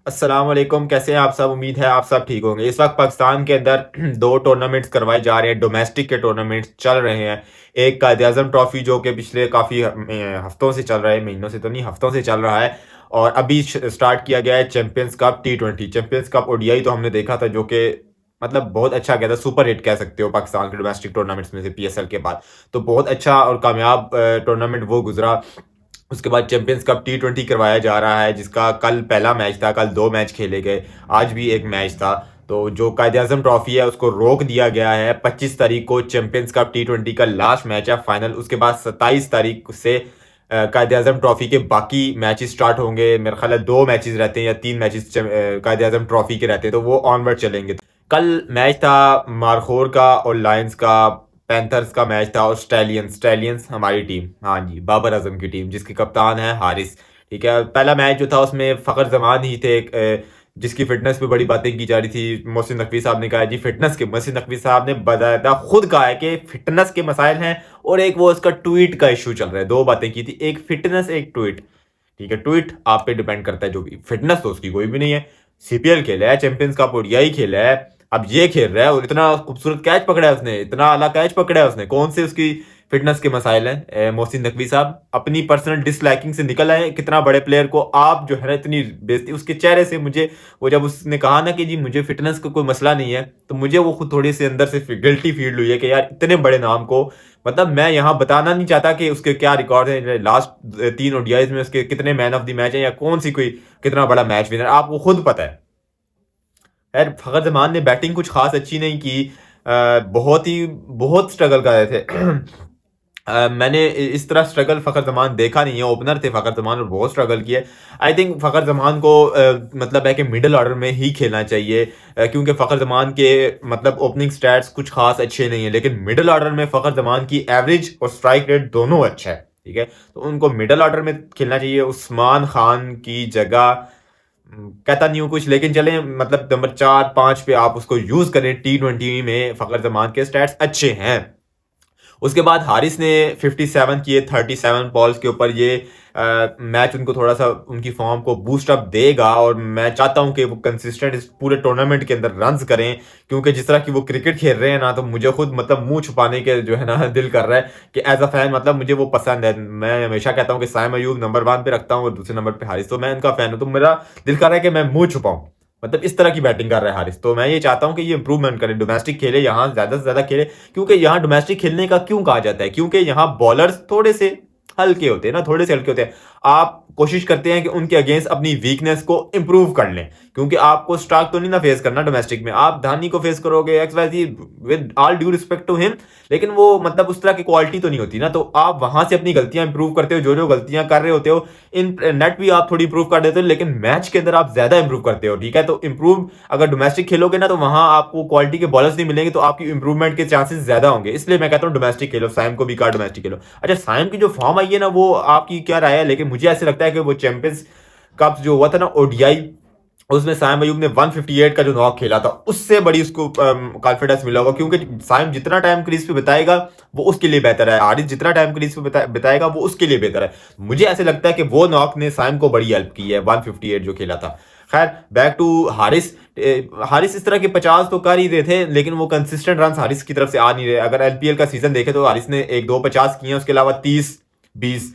अस्सलाम वालेकुम, कैसे हैं आप सब। उम्मीद है आप सब ठीक होंगे। इस वक्त पाकिस्तान के अंदर दो टूर्नामेंट्स करवाए जा रहे हैं, डोमेस्टिक के टूर्नामेंट्स चल रहे हैं। एक कायद आज़म ट्रॉफी जो कि पिछले काफ़ी हफ्तों से चल रहा है, महीनों से तो नहीं, हफ्तों से चल रहा है। और अभी स्टार्ट किया गया है champions cup T20। Champions cup ODI तो हमने देखा था, जो कि मतलब बहुत अच्छा गया था, सुपर हिट कह सकते हो पाकिस्तान के डोमेस्टिक टूर्नामेंट्स में से पीएसएल के बाद। तो बहुत अच्छा और कामयाब टूर्नामेंट वो गुजरा। उसके बाद चैंपियंस कप T20 करवाया जा रहा है, जिसका कल पहला मैच था, कल 2 मैच खेले गए, आज भी एक मैच था। तो जो कायद आज़म ट्रॉफी है उसको रोक दिया गया है। 25 तारीख को चैंपियंस कप T20 का लास्ट मैच है, फाइनल। उसके बाद 27 तारीख से कायद आज़म ट्रॉफी के बाकी मैचेस स्टार्ट होंगे। मेरा ख्याल है 2 मैचेस रहते हैं या 3 मैचेस कायद आज़म ट्रॉफी के रहते हैं, तो वो ऑनवर्ड चलेंगे। कल मैच था मारखोर का और लायंस का, पैंथर्स का मैच था, और स्टैलियंस स्टैलियंस हमारी टीम, हाँ जी, बाबर आजम की टीम, जिसके कप्तान है हारिस। ठीक है, पहला मैच जो था उसमें फ़खर जमान ही थे, जिसकी फिटनेस पे बड़ी बातें की जा रही थी। मोहसिन नकवी साहब ने कहा जी फिटनेस के, मोहसिन नकवी साहब ने बाकायदा खुद कहा है कि फिटनेस के मसाइल हैं, और एक वो उसका ट्वीट का इशू चल रहा है। 2 बातें की थी, एक फिटनेस एक ट्वीट। ठीक है, ट्वीट आप पे डिपेंड करता है जो भी, फिटनेस तो उसकी कोई भी नहीं है। सीपीएल खेला है, चैंपियंस कप ओडीआई खेला है, अब ये खेल रहा है, और इतना खूबसूरत कैच पकड़ा है उसने, इतना आला कैच पकड़ा है उसने। कौन से उसकी फिटनेस के मसाइल हैं? मोहसिन नकवी साहब अपनी पर्सनल डिसलाइकिंग से निकल आए। कितना बड़े प्लेयर को आप जो है ना इतनी बेइज्जती, उसके चेहरे से मुझे, वो जब उसने कहा ना कि जी मुझे फिटनेस का कोई मसला नहीं है, तो मुझे वो खुद थोड़ी सी अंदर से गिल्टी फील हुई है कि यार इतने बड़े नाम को, मतलब मैं यहाँ बताना नहीं चाहता कि उसके क्या रिकॉर्ड है, लास्ट 3 ओडीआईज में उसके कितने मैन ऑफ द मैच है, या कौन सी कोई कितना बड़ा मैच विनर, आपको खुद पता है। यार फ़खर जमान ने बैटिंग कुछ खास अच्छी नहीं की। बहुत स्ट्रगल कर रहे थे। मैंने इस तरह स्ट्रगल फ़खर जमान देखा नहीं है। ओपनर थे फ़खर जमान और बहुत स्ट्रगल किए। आई थिंक फ़खर जमान को मतलब है कि मिडिल ऑर्डर में ही खेलना चाहिए, क्योंकि फ़खर जमान के मतलब ओपनिंग स्टैट्स कुछ खास अच्छे नहीं है, लेकिन मिडिल ऑर्डर में फ़खर जमान की एवरेज और स्ट्राइक रेट दोनों अच्छा है। ठीक है, तो उनको मिडिल ऑर्डर में खेलना चाहिए। उस्मान खान की जगह कहता नहीं हूँ कुछ, लेकिन चले मतलब नंबर 4-5 पे आप उसको यूज करें। T20 में फ़खर जमान के स्टैट्स अच्छे हैं। उसके बाद हारिस ने 57 किए 37 बॉल्स के ऊपर। ये मैच उनको थोड़ा सा उनकी फॉर्म को बूस्ट अप देगा, और मैं चाहता हूं कि वो कंसिस्टेंट इस पूरे टूर्नामेंट के अंदर रन्स करें, क्योंकि जिस तरह की वो क्रिकेट खेल रहे हैं ना, तो मुझे खुद मतलब मुंह छुपाने के जो है ना दिल कर रहा है कि एज अ फैन मतलब मुझे वो पसंद है। मैं हमेशा कहता हूँ कि साइम अयूब नंबर 1 पे रखता हूँ और दूसरे नंबर पे हारिस, तो मैं इनका फैन हूँ, तो मेरा दिल कर रहा है कि मैं मुंह छुपाऊं। मतलब इस तरह की बैटिंग कर रहा है हारिस, तो मैं ये चाहता हूं कि ये इंप्रूवमेंट करे, डोमेस्टिक खेले, यहाँ ज्यादा से ज्यादा खेले। क्योंकि यहाँ डोमेस्टिक खेलने का क्यों कहा जाता है? क्योंकि यहाँ बॉलर्स थोड़े से हल्के होते हैं ना, थोड़े से हल्के होते हैं। आप कोशिश करते हैं कि उनके अगेंस्ट अपनी वीकनेस को इंप्रूव कर लें, क्योंकि आपको स्टार्क तो नहीं ना फेस करना डोमेस्टिक में। आप धानी को फेस करोगे, XYZ, with all due respect to him, लेकिन वो मतलब उस तरह की क्वालिटी तो नहीं होती ना। तो आप वहां से अपनी गलतियां इंप्रूव करते हो, जो जो गलतियां कर रहे होते हो इन नेट भी आप थोड़ी इंप्रूव कर देते हो, लेकिन मैच के अंदर आप ज्यादा इंप्रूव करते हो। ठीक है, तो इंप्रूव अगर डोमेस्टिक खेलोगे ना, तो वहां आपको क्वालिटी के बॉलर्स नहीं मिलेंगे, तो आपकी इंप्रूवमेंट के चांसेस ज्यादा होंगे। इसलिए मैं कहता हूं डोमेस्टिक खेलो, साइम को भी कहा डोमेस्टिक खेलो। अच्छा, साइम की जो फॉर्म आई है ना, वो आपकी क्या राय है? लेकिन मुझे ऐसे लगता है कि वो चैंपियंस कप जो हुआ था ना ओडीआई, उसमें साइम अयूब ने 158 का जो नॉक खेला था, उससे बड़ी उसको कॉन्फिडेंस मिला होगा, क्योंकि साइम जितना टाइम क्रीज पे बिताएगा वो उसके लिए बेहतर है, हारिस जितना टाइम क्रीज पे बिताएगा वो उसके लिए बेहतर है। मुझे ऐसे लगता है कि वो नॉक ने साइम को बड़ी हेल्प की है, 158 जो खेला था। खैर, बैक टू हारिस। हारिस इस तरह के 50 तो कर ही रहे थे, लेकिन वो कंसिस्टेंट रन हारिस की तरफ से आ नहीं रहे। अगर एलपीएल का सीजन देखे तो हारिस ने 1-2 50 किए हैं, उसके अलावा 30-20,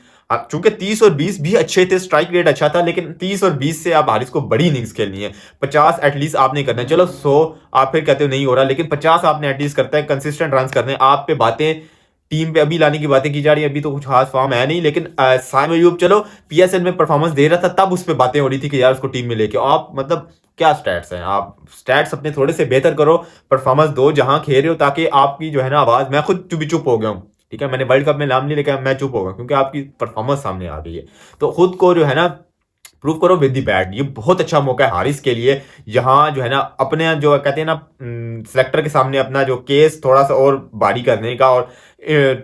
चूंकि 30 और 20 भी अच्छे थे, स्ट्राइक रेट अच्छा था, लेकिन 30 और 20 से आप हारिस को बड़ी इनिंग्स खेलनी है। 50 एटलीस्ट आपने करना है। चलो 100 आप फिर कहते हो नहीं हो रहा, लेकिन 50 आपने एटलीस्ट करता है, कंसिस्टेंट रन करने। आप पे बातें टीम पे अभी लाने की बातें की जा रही है, अभी तो कुछ खास फॉर्म है नहीं, लेकिन साइम अयूब चलो पीएसएल में परफॉर्मेंस दे रहा था, तब उस पर बातें हो रही थी कि यार उसको टीम में लेके आप, मतलब क्या स्टैट्स हैं? आप स्टैट्स अपने थोड़े से बेहतर करो, परफॉर्मेंस दो जहां खेल रहे हो, ताकि आपकी जो है ना आवाज, मैं खुद चुप चुप हो गया हूँ। ठीक है, मैंने वर्ल्ड कप में नाम नहीं लेकर मैं चुप होगा, क्योंकि आपकी परफॉर्मेंस सामने आ गई है। तो खुद को जो है ना प्रूव करो विद दी बैट। ये बहुत अच्छा मौका है हारिस के लिए, यहाँ जो है ना अपने जो कहते हैं ना सिलेक्टर के सामने अपना जो केस थोड़ा सा और भारी करने का, और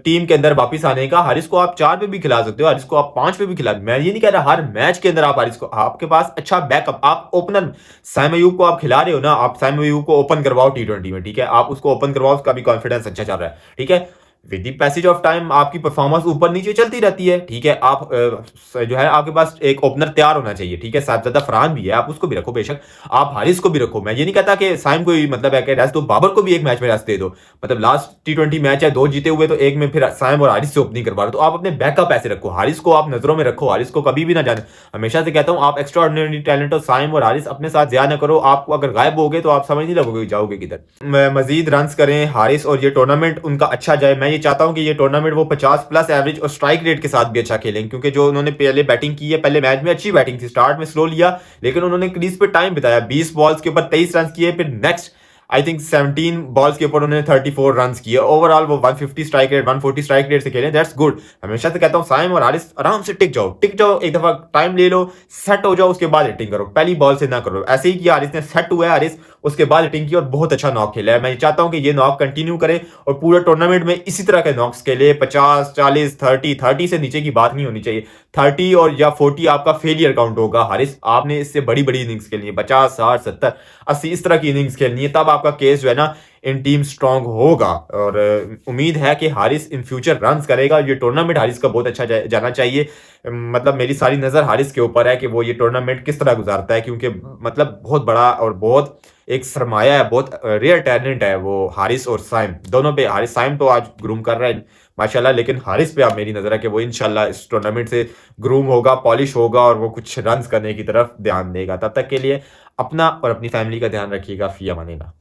टीम के अंदर वापिस आने का। हारिस को आप 4 पे भी खिला सकते हो, हारिस को आप 5 पे भी खिला। मैं ये नहीं कह रहा हर मैच के अंदर आप हारिस को, आपके पास अच्छा बैकअप, आप ओपनर साइम अयूब को आप खिला रहे हो ना, आप साइम अयूब को ओपन करवाओ T20 में। ठीक है, आप उसको ओपन करवाओ, उसका भी कॉन्फिडेंस अच्छा चल रहा है। ठीक है, with the passage of time आपकी परफॉर्मेंस ऊपर नीचे चलती रहती है, ठीक है। आप जो है आपके पास एक ओपनर तैयार होना चाहिए, ठीक है। साहबजादा फरहान भी है, आप उसको भी रखो बेशक, आप हारिस को भी रखो। मैं ये नहीं कहता कि साइम को ही मतलब है कि रेस्ट दो, बाबर को भी एक मैच में रेस्ट दे दो। मतलब लास्ट T20 मैच है, 2 जीते हुए, तो एक में फिर साइम और हारिस से ओपनिंग करवा रहे हो, तो आप अपने बैकअप ऐसे रखो। हारिस को आप नजरों में रखो, हारिस को कभी भी ना जाने। हमेशा से कहता हूं, आप एक्स्ट्रा ऑर्डिनरी टैलेंट हो, साइम और हारिस अपने साथ ज्यादा ना करो। आप अगर गायब हो गए तो आप समझ नहीं लगोगे जाओगे किधर। मजीद रन करें हारिस, और ये टूर्नामेंट उनका अच्छा जाए। मैं ये चाहता हूं कि ये टूर्नामेंट वो 50+ एवरेज और स्ट्राइक रेट के साथ भी अच्छा खेलें, क्योंकि जो उन्होंने पहले बैटिंग की है, पहले मैच में अच्छी बैटिंग थी, स्टार्ट में स्लो लिया, लेकिन उन्होंने क्रीज पे टाइम बिताया। 20 बॉल्स के ऊपर 23 रन किए, फिर नेक्स्ट आई थिंक 17 बॉल्स के ऊपर उन्होंने 34 रन किए। ओवरऑल वो 150 स्ट्राइक रेट 140 स्ट्राइक रेट से खेले, दैट्स गुड। हमेशा से कहता हूं साइम और हारिस आराम से टिक जाओ, एक दफा टाइम ले लो, सेट हो जाओ, उसके बाद हिटिंग करो, पहली बॉल से ना करो। ऐसे ही किया हारिस ने, सेट हुआ है हारिस, उसके बाद हिटिंग की और बहुत अच्छा नॉक खेला है। मैं चाहता हूं कि ये नॉक कंटिन्यू करे और पूरे टूर्नामेंट में इसी तरह के नॉक्स खेले। 50 40 30 से नीचे की बात नहीं होनी चाहिए। 30 और या 40 आपका फेलियर काउंट होगा। हारिस आपने इससे बड़ी बड़ी इनिंग्स खेलनी है, 50 60 70 80 इस तरह की इनिंग्स खेलनी है, तब आपका केस जो है ना इन टीम स्ट्रांग होगा। और उम्मीद है कि हारिस इन फ्यूचर रन करेगा। ये टूर्नामेंट हारिस का बहुत अच्छा जाना चाहिए। मतलब मेरी सारी नज़र हारिस के ऊपर है कि वो ये टूर्नामेंट किस तरह गुजारता है, क्योंकि मतलब बहुत बड़ा और बहुत एक सरमाया है, बहुत रेयर टैलेंट है वो हारिस और साइम दोनों पे। हारिस साइम तो आज ग्रूम कर रहा है माशाल्लाह, लेकिन हारिस पे आप मेरी नज़र है कि वो इंशाल्लाह इस टूर्नामेंट से ग्रूम होगा, पॉलिश होगा और वो कुछ रन करने की तरफ ध्यान देगा। तब तक के लिए अपना और अपनी फैमिली का ध्यान रखिएगा। फी अमान अल्लाह।